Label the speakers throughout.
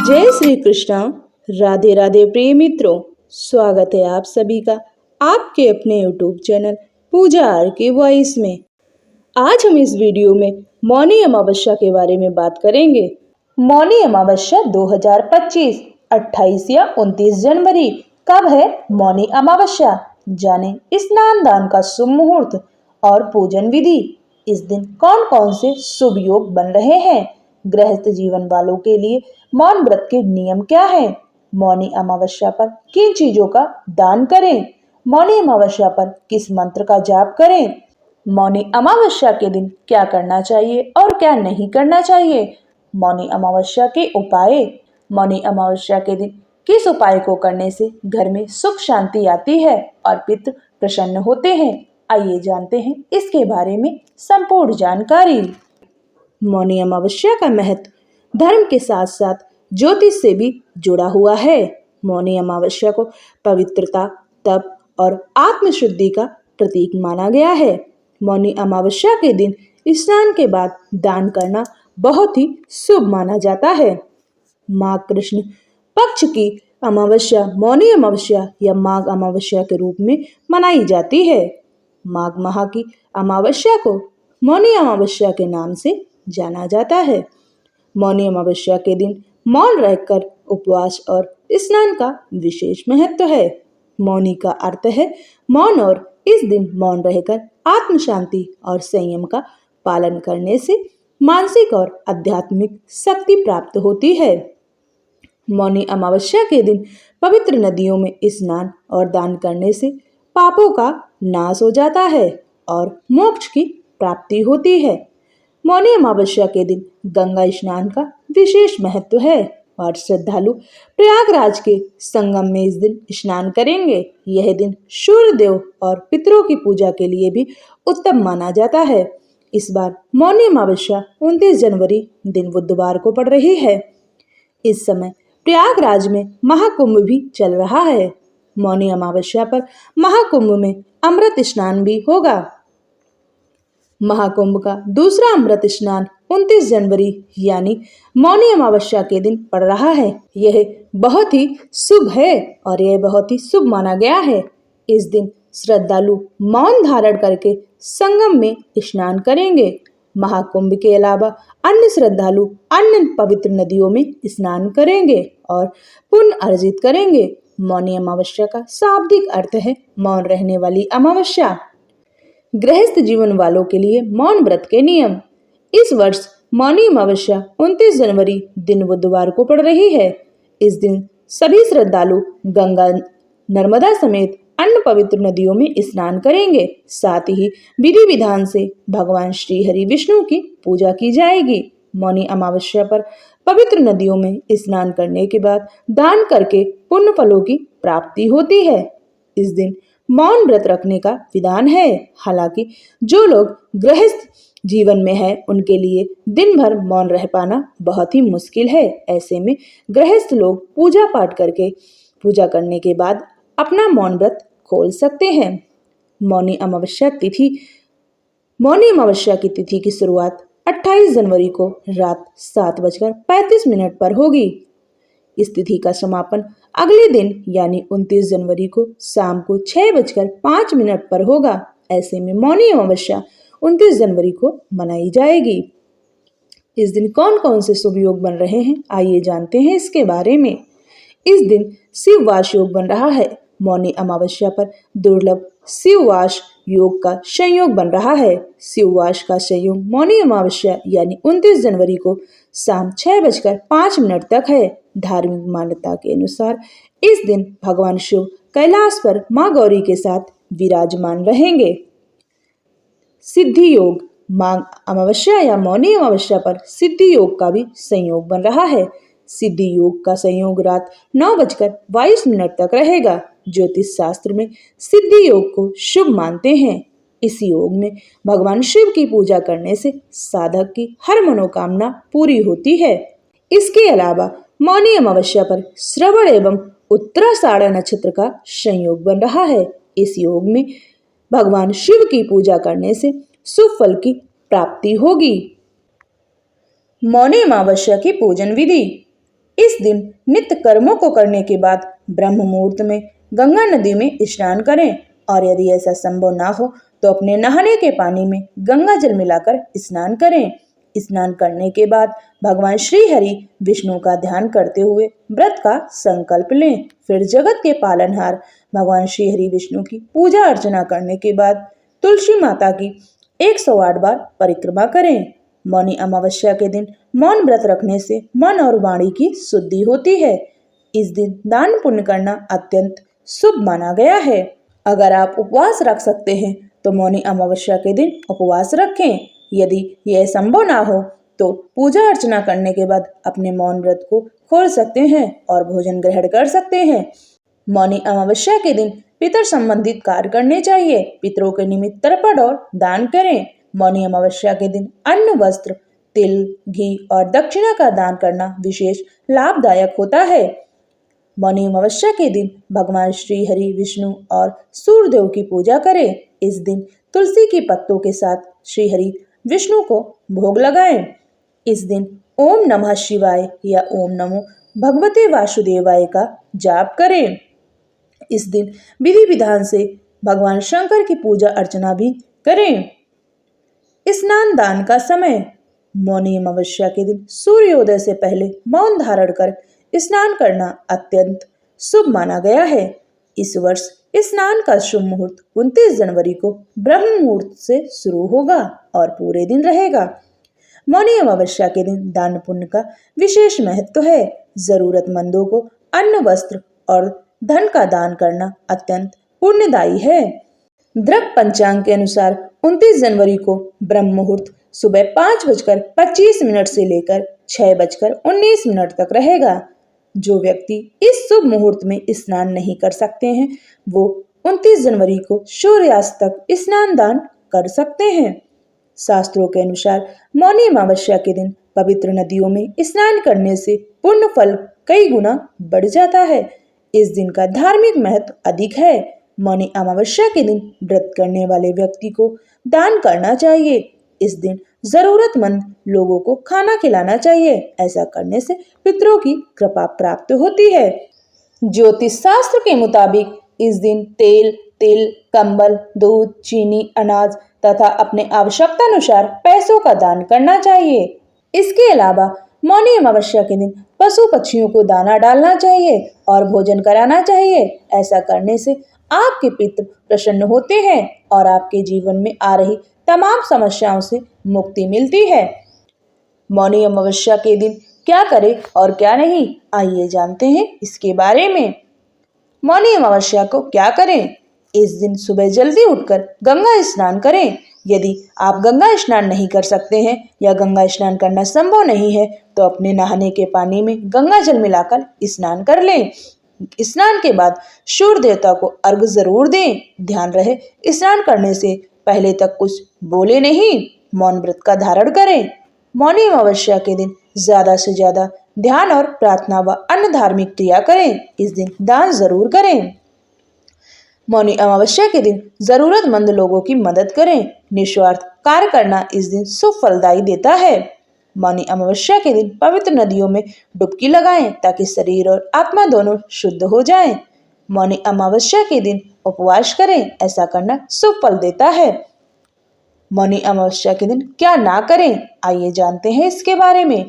Speaker 1: जय श्री कृष्ण। राधे राधे प्रिय मित्रों, स्वागत है आप सभी का आपके अपने YouTube चैनल पूजा आर के वॉइस में। आज हम इस वीडियो में मौनी अमावस्या के बारे में बात करेंगे। मौनी अमावस्या 2025 28 या 29 जनवरी। कब है मौनी अमावस्या? जाने स्नान दान का शुभ मुहूर्त और पूजन विधि। इस दिन कौन कौन से शुभ योग बन रहे हैं? गृहस्थ जीवन वालों के लिए मौन व्रत के नियम क्या है? मौनी अमावस्या पर किन चीजों का दान करें? मौनी अमावस्या पर किस मंत्र का जाप करें? मौनी अमावस्या के दिन क्या करना चाहिए और क्या नहीं करना चाहिए? मौनी अमावस्या के उपाय। मौनी अमावस्या के दिन किस उपाय को करने से घर में सुख शांति आती है और पितृ प्रसन्न होते हैं? आइए जानते हैं इसके बारे में संपूर्ण जानकारी। मौनी अमावस्या का महत्व धर्म के साथ साथ ज्योतिष से भी जुड़ा हुआ है। मौनी अमावस्या को पवित्रता, तप और आत्मशुद्धि का प्रतीक माना गया है। मौनी अमावस्या के दिन स्नान के बाद दान करना बहुत ही शुभ माना जाता है। माघ कृष्ण पक्ष की अमावस्या मौनी अमावस्या या माघ अमावस्या के रूप में मनाई जाती है। माघ माह की अमावस्या को मौनी अमावस्या के नाम से जाना जाता है। मौनी अमावस्या के दिन मौन रहकर उपवास और स्नान का विशेष महत्व है। मौनी का अर्थ है मौन, और इस दिन मौन रहकर आत्म शांति और संयम का पालन करने से मानसिक और आध्यात्मिक शक्ति प्राप्त होती है। मौनी अमावस्या के दिन पवित्र नदियों में स्नान और दान करने से पापों का नाश हो जाता है और मोक्ष की प्राप्ति होती है। मौनी अमावस्या के दिन गंगा स्नान का विशेष महत्व है और श्रद्धालु प्रयागराज के संगम में इस दिन स्नान करेंगे। यह दिन सूर्य देव और पितरों की पूजा के लिए भी उत्तम माना जाता है। इस बार मौनी अमावस्या 29 जनवरी दिन बुधवार को पड़ रही है। इस समय प्रयागराज में महाकुंभ भी चल रहा है। मौनी अमावस्या पर महाकुंभ में अमृत स्नान भी होगा। महाकुंभ का दूसरा अमृत स्नान 29 जनवरी यानी मौनी अमावस्या के दिन पड़ रहा है। यह बहुत ही शुभ है और यह बहुत ही शुभ माना गया है। इस दिन श्रद्धालु मौन धारण करके संगम में स्नान करेंगे। महाकुंभ के अलावा अन्य श्रद्धालु अन्य पवित्र नदियों में स्नान करेंगे और पुण्य अर्जित करेंगे। मौनी अमावस्या का शाब्दिक अर्थ है मौन रहने वाली अमावस्या। गृहस्थ जीवन वालों के लिए मौन व्रत के नियम। इस वर्ष मौनी अमावस्या 29 जनवरी दिन बुधवार को पड़ रही है। इस दिन सभी श्रद्धालु गंगा, नर्मदा समेत अन्य पवित्र नदियों में स्नान करेंगे। साथ ही विधि विधान से भगवान श्री हरि विष्णु की पूजा की जाएगी। मौनी अमावस्या पर पवित्र नदियों में स्नान करने के बाद दान करके पुण्य फलों की प्राप्ति होती है। इस दिन मौन व्रत रखने का विधान है। हालांकि जो लोग गृहस्थ जीवन में है उनके लिए दिन भर मौन रह पाना बहुत ही मुश्किल है। ऐसे में गृहस्थ लोग पूजा पाठ करके पूजा करने के बाद अपना मौन व्रत खोल सकते हैं। मौनी अमावस्या की तिथि की शुरुआत 28 जनवरी को रात 7:35 पर होगी। इस तिथि का समापन अगले दिन यानी 29 जनवरी को शाम को 6:05 पर होगा। ऐसे में मौनी अमावस्या 29 जनवरी को मनाई जाएगी। इस दिन कौन कौन से शुभ योग बन रहे हैं, आइए जानते हैं इसके बारे में। इस दिन शिववास योग बन रहा है। मौनी अमावस्या पर दुर्लभ शिववास योग का संयोग बन रहा है। शिववास का संयोग मौनी अमावस्या यानी 29 जनवरी को शाम 6:05 तक है। धार्मिक मान्यता के अनुसार इस दिन भगवान शिव कैलाश पर मां गौरी के साथ विराजमान रहेंगे। सिद्धि योग माघ अमावस्या या मौनी अमावस्या पर सिद्धि योग का भी संयोग बन रहा है। सिद्धि योग का संयोग रात 9:22 तक रहेगा। ज्योतिष शास्त्र में सिद्धि योग को शुभ मानते हैं। इस योग में भगवान शिव की पूजा करने से साधक की हर मनोकामना पूरी होती है। इसके अलावा मौनी अमावस्या पर श्रवण एवं उत्तराषाढ़ नक्षत्र का संयोग बन रहा है। इस योग में भगवान शिव की पूजा करने से शुभ फल की प्राप्ति होगी। मौनी अमावस्या की पूजन विधि। इस दिन नित्य कर्मों को करने के बाद ब्रह्म मुहूर्त में गंगा नदी में स्नान करें और यदि ऐसा संभव ना हो तो अपने नहाने के पानी में गंगा जल मिलाकर स्नान करें। स्नान करने के बाद भगवान श्री हरि विष्णु का ध्यान करते हुए व्रत का संकल्प लें। फिर जगत के पालनहार भगवान श्री हरि विष्णु की पूजा अर्चना करने के बाद तुलसी माता की 108 बार परिक्रमा करें। मौनी अमावस्या के दिन मौन व्रत रखने से मन और वाणी की शुद्धि होती है। इस दिन दान पुण्य करना अत्यंत शुभ माना गया है। अगर आप उपवास रख सकते हैं तो मौनी अमावस्या के दिन उपवास रखें। यदि यह संभव ना हो तो पूजा अर्चना करने के बाद अपने मौन व्रत को खोल सकते हैं और भोजन ग्रहण कर सकते हैं। मौनी अमावस्या के दिन पितर संबंधित कार्य करने चाहिए। पितरों के निमित्त तर्पण और दान करें। मौनी अमावस्या के दिन अन्न, वस्त्र, तिल, घी और दक्षिणा का दान करना विशेष लाभदायक होता है। मौनी अमावस्या के दिन भगवान श्री हरि विष्णु और सूर्यदेव की पूजा करें। इस दिन तुलसी की पत्तों के साथ श्री हरि विष्णु को भोग लगाएं। इस दिन ओम नमः शिवाय या ओम नमो भगवते वासुदेवाय का जाप करें। इस दिन विधि विधान से भगवान शंकर की पूजा अर्चना भी करें। स्नान दान का समय। मौनी अमावस्या के दिन सूर्योदय से पहले मौन धारण कर स्नान करना अत्यंत शुभ माना गया है। इस वर्ष स्नान का शुभ मुहूर्त 29 जनवरी को ब्रह्म मुहूर्त से शुरू होगा और पूरे दिन रहेगा। मौनी अमावस्या के दिन दान पुण्य का विशेष महत्व है। जरूरतमंदों को अन्न, वस्त्र और धन का दान करना अत्यंत पुण्यदायी है। द्रक पंचांग के अनुसार 29 जनवरी को ब्रह्म मुहूर्त सुबह 5:25 से लेकर 6:19 तक रहेगा। जो व्यक्ति इस शुभ मुहूर्त में स्नान नहीं कर सकते हैं वो 29 जनवरी को सूर्यास्त तक स्नान दान कर सकते हैं। शास्त्रों के अनुसार मौनी अमावस्या के दिन पवित्र नदियों में स्नान करने से पुण्य फल कई गुना बढ़ जाता है। इस दिन का धार्मिक महत्व अधिक है। मौनी अमावस्या के दिन व्रत करने वाले व्यक्ति को दान करना चाहिए। इस दिन जरूरतमंद लोगों को खाना खिलाना चाहिए। ऐसा करने से पितरों की कृपा प्राप्त होती है। ज्योतिष शास्त्र के मुताबिक इस दिन तेल, तिल, कंबल, दूध, चीनी, अनाज तथा अपने आवश्यकता अनुसार पैसों का दान करना चाहिए। इसके अलावा मौनी अमावस्या के दिन पशु पक्षियों को दाना डालना चाहिए और भोजन कराना चाहिए। ऐसा करने से आपके पितृ प्रसन्न होते हैं और आपके जीवन में आ रही तमाम समस्याओं से मुक्ति मिलती है। मौनी अमावस्या के दिन क्या करें और क्या नहीं, आइए जानते हैं इसके बारे में। मौनी अमावस्या को क्या करें? इस दिन सुबह जल्दी उठकर गंगा स्नान करें। यदि आप गंगा स्नान नहीं कर सकते हैं या गंगा स्नान करना संभव नहीं है तो अपने नहाने के पानी में गंगा जल मिलाकर स्नान कर लें। स्नान के बाद सूर्य देवता को अर्घ्य जरूर दें। ध्यान रहे स्नान करने से पहले तक कुछ बोले नहीं। मौन व्रत का धारण करें। मौनी अमावस्या के दिन ज्यादा से ज्यादा ध्यान और प्रार्थना व अन्य धार्मिक क्रिया करें। इस दिन दान जरूर करें। मौनी अमावस्या के दिन जरूरतमंद लोगों की मदद करें। निस्वार्थ कार्य करना इस दिन शुभ फलदायी देता है। मौनी अमावस्या के दिन पवित्र नदियों में डुबकी लगाएं ताकि शरीर और आत्मा दोनों शुद्ध हो जाएं। मौनी अमावस्या के दिन उपवास करें। ऐसा करना शुभ फल देता है। मौनी अमावस्या के दिन क्या ना करें, आइए जानते हैं इसके बारे में।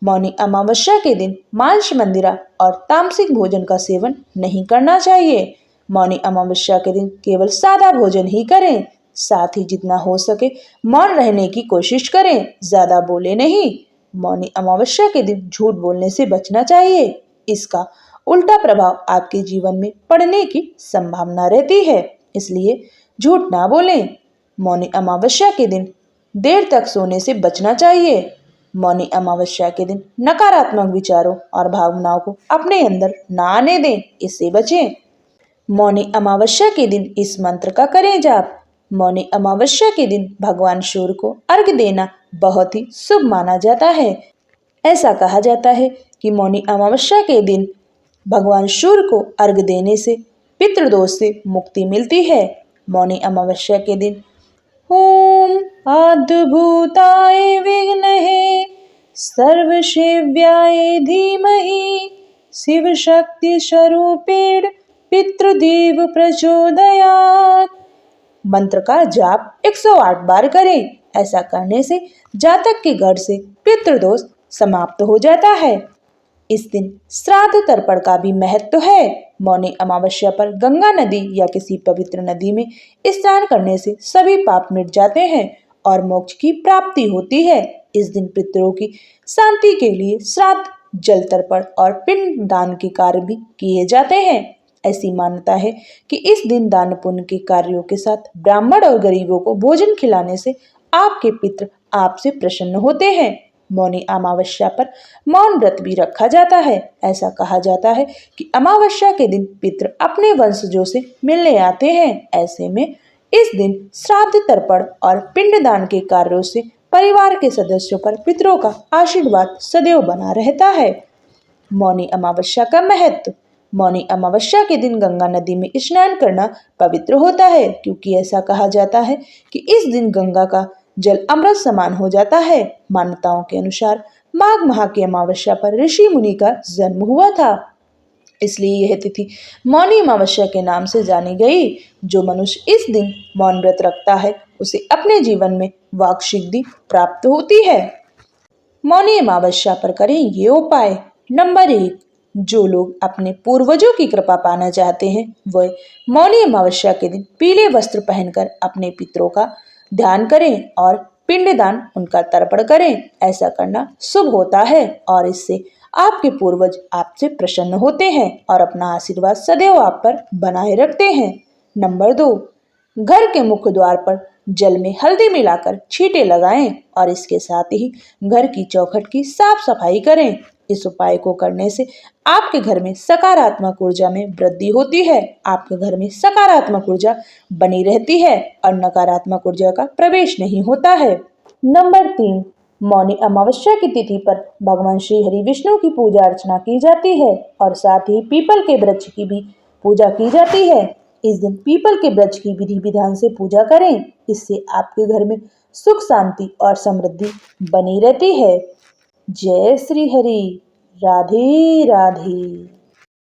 Speaker 1: मौनी अमावस्या के दिन मांस, मंदिरा और तामसिक भोजन का सेवन नहीं करना चाहिए। मौनी अमावस्या के दिन केवल सादा भोजन ही करें। साथ ही जितना हो सके मौन रहने की कोशिश करें। ज्यादा बोले नहीं। मौनी अमावस्या के दिन झूठ बोलने से बचना चाहिए। इसका उल्टा प्रभाव आपके जीवन में पड़ने की संभावना रहती है, इसलिए झूठ ना बोलें। मौनी अमावस्या के दिन देर तक सोने से बचना चाहिए। मौनी अमावस्या के दिन नकारात्मक विचारों और भावनाओं को अपने अंदर ना आने दें, इससे बचें। मौनी अमावस्या के दिन इस मंत्र का करें जाप। मौनी अमावस्या के दिन भगवान सूर्य को अर्घ्य देना बहुत ही शुभ माना जाता है। ऐसा कहा जाता है कि मौनी अमावस्या के दिन भगवान सूर्य को अर्घ्य देने से पितृदोष से मुक्ति मिलती है। मौनी अमावस्या के दिन ओम अद्भुताय विद्महे सर्वसेव्याय धीमहि शिव शक्ति स्वरूपेण पितृदेव प्रचोदयात्। मंत्र का जाप 108 बार करें। ऐसा करने से जातक के घर से पितृदोष समाप्त हो जाता है। इस दिन श्राद्ध तर्पण का भी महत्व है। मौनी अमावस्या पर गंगा नदी या किसी पवित्र नदी में स्नान करने से सभी पाप मिट जाते हैं और मोक्ष की प्राप्ति होती है। इस दिन पितरों की शांति के लिए श्राद्ध, जल तर्पण और पिंड दान के कार्य भी किए जाते हैं। ऐसी मान्यता है कि इस दिन दान पुण्य के कार्यों के साथ ब्राह्मण और गरीबों को भोजन खिलाने से आपके पितृ आपसे प्रसन्न होते हैं। मौनी अमावस्या पर मौन व्रत भी रखा जाता है। ऐसा कहा जाता है कि अमावस्या के दिन पितृ अपने वंशजों से मिलने आते हैं। ऐसे में इस दिन श्राद्ध, तर्पण और पिंडदान के कार्यों से परिवार के सदस्यों पर पितरों का आशीर्वाद सदैव बना रहता है। मौनी अमावस्या का महत्व। मौनी अमावस्या के दिन गंगा नदी में स्नान करना पवित्र होता है, क्योंकि ऐसा कहा जाता है कि इस दिन गंगा का जल अमृत समान हो जाता है। मान्यताओं के अनुसार माघ माह की अमावस्या पर ऋषि मुनि का जन्म हुआ था, इसलिए यह तिथि मौनी अमावस्या के नाम से जानी गई। जो मनुष्य इस दिन मौन व्रत रखता है उसे अपने जीवन में वाक सिद्धि प्राप्त होती है। मौनी अमावस्या पर करें ये उपाय। नंबर 1, जो लोग अपने पूर्वजों की कृपा पाना चाहते हैं वह मौनी अमावस्या के दिन पीले वस्त्र पहनकर अपने पितरों का ध्यान करें और पिंडदान, उनका तर्पण करें। ऐसा करना शुभ होता है और इससे आपके पूर्वज आपसे प्रसन्न होते हैं और अपना आशीर्वाद सदैव आप पर बनाए रखते हैं। नंबर 2, घर के मुख्य द्वार पर जल में हल्दी मिलाकर छींटे लगाएं और इसके साथ ही घर की चौखट की साफ सफाई करें। इस उपाय को करने से आपके घर में सकारात्मक ऊर्जा में वृद्धि होती है। आपके घर में सकारात्मक ऊर्जा बनी रहती है और नकारात्मक ऊर्जा का प्रवेश नहीं होता है। नंबर 3, मौनी अमावस्या की तिथि पर भगवान श्री हरि विष्णु की पूजा अर्चना की जाती है और साथ ही पीपल के वृक्ष की भी पूजा की जाती है। इस दिन पीपल के वृक्ष की विधि विधान से पूजा करें। इससे आपके घर में सुख, शांति और समृद्धि बनी रहती है। जय श्री हरि। राधे राधे।